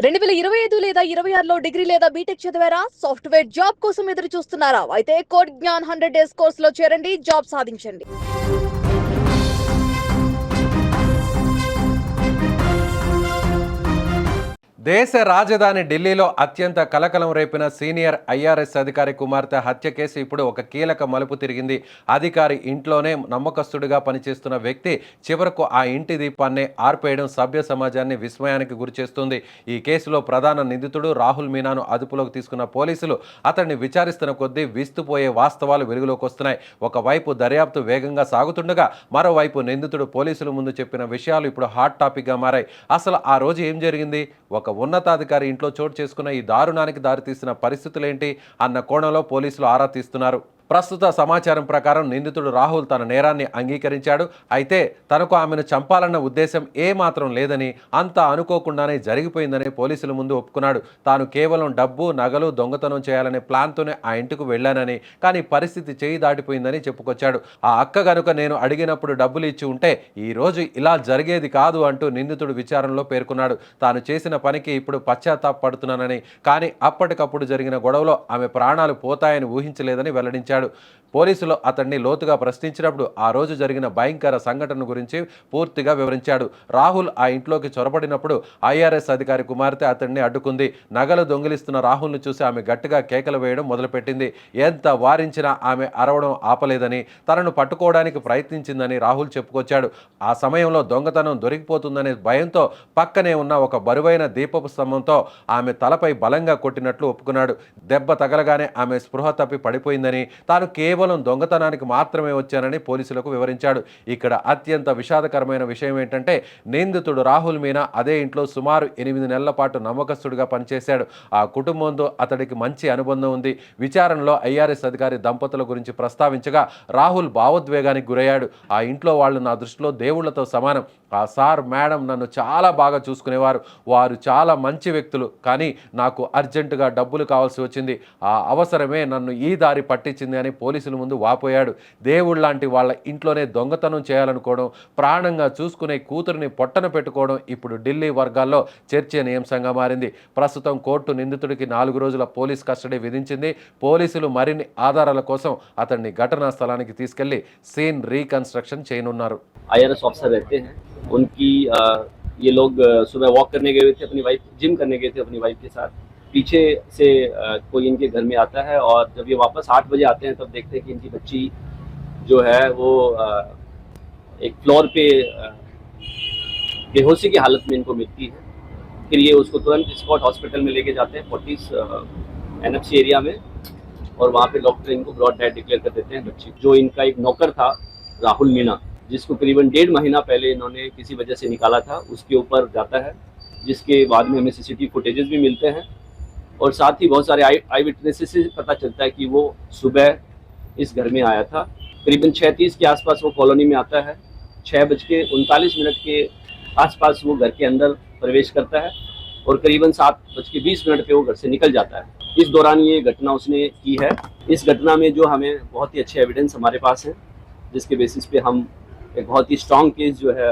2025 లేదా 26లో డిగ్రీ లేదా బీటెక్ చదివారా? సాఫ్ట్‌వేర్ జాబ్ కోసం ఎదురు చూస్తున్నారా? అయితే కోడ్ జ్ఞాన్ 100 డేస్ కోర్సులో చేరండి, జాబ్ సాధించండి. దేశ రాజధాని ఢిల్లీలో అత్యంత కలకలం రేపిన సీనియర్ ఐఆర్ఎస్ అధికారి కుమార్తె హత్య కేసు ఇప్పుడు ఒక కీలక మలుపు తిరిగింది. అధికారి ఇంట్లోనే నమ్మకస్తుడిగా పనిచేస్తున్న వ్యక్తి చివరకు ఆ ఇంటి దీపాన్ని ఆర్పేయడం సభ్య సమాజాన్ని విస్మయానికి గురిచేస్తుంది. ఈ కేసులో ప్రధాన నిందితుడు రాహుల్ మీనాను అదుపులోకి తీసుకున్న పోలీసులు అతన్ని విచారిస్తున్న కొద్దీ విస్తుపోయే వాస్తవాలు వెలుగులోకి వస్తున్నాయి. ఒకవైపు దర్యాప్తు వేగంగా సాగుతుండగా మరోవైపు నిందితుడు పోలీసుల ముందు చెప్పిన విషయాలు ఇప్పుడు హాట్ టాపిక్గా మారాయి. అసలు ఆ రోజు ఏం జరిగింది? ఒక ఉన్నతాధికారి ఇంట్లో చోటు చేసుకున్న ఈ దారుణానికి దారితీసిన పరిస్థితులేంటి అన్న కోణంలో పోలీసులు ఆరా తీస్తున్నారు. ప్రస్తుత సమాచారం ప్రకారం నిందితుడు రాహుల్ తన నేరాన్ని అంగీకరించాడు. అయితే తనకు ఆమెను చంపాలన్న ఉద్దేశం ఏమాత్రం లేదని, అంతా అనుకోకుండానే జరిగిపోయిందని పోలీసుల ముందు ఒప్పుకున్నాడు. తాను కేవలం డబ్బు, నగలు దొంగతనం చేయాలనే ప్లాన్తోనే ఆ ఇంటికి వెళ్ళానని, కానీ పరిస్థితి చేయి దాటిపోయిందని చెప్పుకొచ్చాడు. ఆ అక్క గనుక నేను అడిగినప్పుడు డబ్బులు ఇచ్చి ఉంటే ఈ రోజు ఇలా జరిగేది కాదు అంటూ నిందితుడు విచారణలో పేర్కొన్నాడు. తాను చేసిన పనికి ఇప్పుడు పశ్చాత్తాపడుతున్నానని, కానీ అప్పటికప్పుడు జరిగిన గొడవలో ఆమె ప్రాణాలు పోతాయని ఊహించలేదని వెల్లడించాడు. పోలీసులు అతన్ని లోతుగా ప్రశ్నించినప్పుడు ఆ రోజు జరిగిన భయంకర సంఘటన గురించి పూర్తిగా వివరించాడు. రాహుల్ ఆ ఇంట్లోకి చొరబడినప్పుడు ఐఆర్ఎస్ అధికారి కుమార్తె అతన్ని అడ్డుకుంది. నగలు దొంగిలిస్తున్న రాహుల్ను చూసి ఆమె గట్టిగా కేకలు వేయడం మొదలుపెట్టింది. ఎంత వారించినా ఆమె అరవడం ఆపలేదని, తనను పట్టుకోవడానికి ప్రయత్నించిందని రాహుల్ చెప్పుకొచ్చాడు. ఆ సమయంలో దొంగతనం దొరికిపోతుందనే భయంతో పక్కనే ఉన్న ఒక బరువైన దీపపు స్తంభంతో ఆమె తలపై బలంగా కొట్టినట్లు ఒప్పుకున్నాడు. దెబ్బ తగలగానే ఆమె స్పృహ తప్పి పడిపోయిందని, తాను కేవలం దొంగతనానికి మాత్రమే వచ్చానని పోలీసులకు వివరించాడు. ఇక్కడ అత్యంత విషాదకరమైన విషయం ఏంటంటే, నిందితుడు రాహుల్ మీనా అదే ఇంట్లో సుమారు 8 నెలల పాటు నమ్మకస్తుడిగా పనిచేశాడు. ఆ కుటుంబంతో అతడికి మంచి అనుబంధం ఉంది. విచారణలో ఐఆర్ఎస్ అధికారి దంపతుల గురించి ప్రస్తావించగా రాహుల్ భావోద్వేగానికి గురయ్యాడు. ఆ ఇంట్లో వాళ్ళు నా దృష్టిలో దేవుళ్లతో సమానం. ఆ సార్, మేడం నన్ను చాలా బాగా చూసుకునేవారు. వారు చాలా మంచి వ్యక్తులు. కానీ నాకు అర్జెంటుగా డబ్బులు కావాల్సి వచ్చింది. ఆ అవసరమే నన్ను ఈ దారి పట్టించింది అని పోలీసుల ముందు వాపోయాడు. దేవుళ్లాంటి వాళ్ళ ఇంట్లోనే దొంగతనం చేయాలనుకోవడం, ప్రాణంగా చూసుకునే కూతురిని పొట్టన పెట్టుకోవడం ఇప్పుడు ఢిల్లీ వర్గాల్లో చర్చనీయాంశంగా మారింది. ప్రస్తుతం కోర్టు నిందితుడికి 4 రోజుల పోలీస్ కస్టడీ విధించింది. పోలీసులు మరిన్ని ఆధారాల కోసం అతన్ని ఘటనా స్థలానికి తీసుకెళ్లి సీన్ రీకన్స్ట్రక్షన్ చేయనున్నారు. IRS ऑफिसर रहते हैं, उनकी ये लोग सुबह वॉक करने गए थे, अपनी वाइफ जिम करने गए थे अपनी वाइफ के साथ। पीछे से कोई इनके घर में आता है और जब ये वापस 8 बजे आते हैं तब देखते हैं कि इनकी बच्ची जो है वो एक फ्लोर पे बेहोशी की हालत में इनको मिलती है। फिर ये उसको तुरंत स्पॉट हॉस्पिटल में लेके जाते हैं, फोर्टिस NFC एरिया में, और वहाँ पे डॉक्टर इनको ब्रॉड डेड डिक्लेयर कर देते हैं बच्ची। जो इनका एक नौकर था राहुल मीना, जिसको करीबन 1.5 महीना पहले इन्होंने किसी वजह से निकाला था, उसके ऊपर जाता है, जिसके बाद में हमें CCTV फुटेजेस भी मिलते हैं और साथ ही बहुत सारे आई विटनेसेस से पता चलता है कि वो सुबह इस घर में आया था। करीबन 6:30 के आसपास वो कॉलोनी में आता है। 6:39 के आसपास वो घर के अंदर प्रवेश करता है और करीबन 7:20 पे वो घर से निकल जाता है। इस दौरान ये घटना उसने की है। इस घटना में जो हमें बहुत ही अच्छे एविडेंस हमारे पास हैं, जिसके बेसिस पे हम एक बहुत ही स्ट्रॉन्ग केस जो है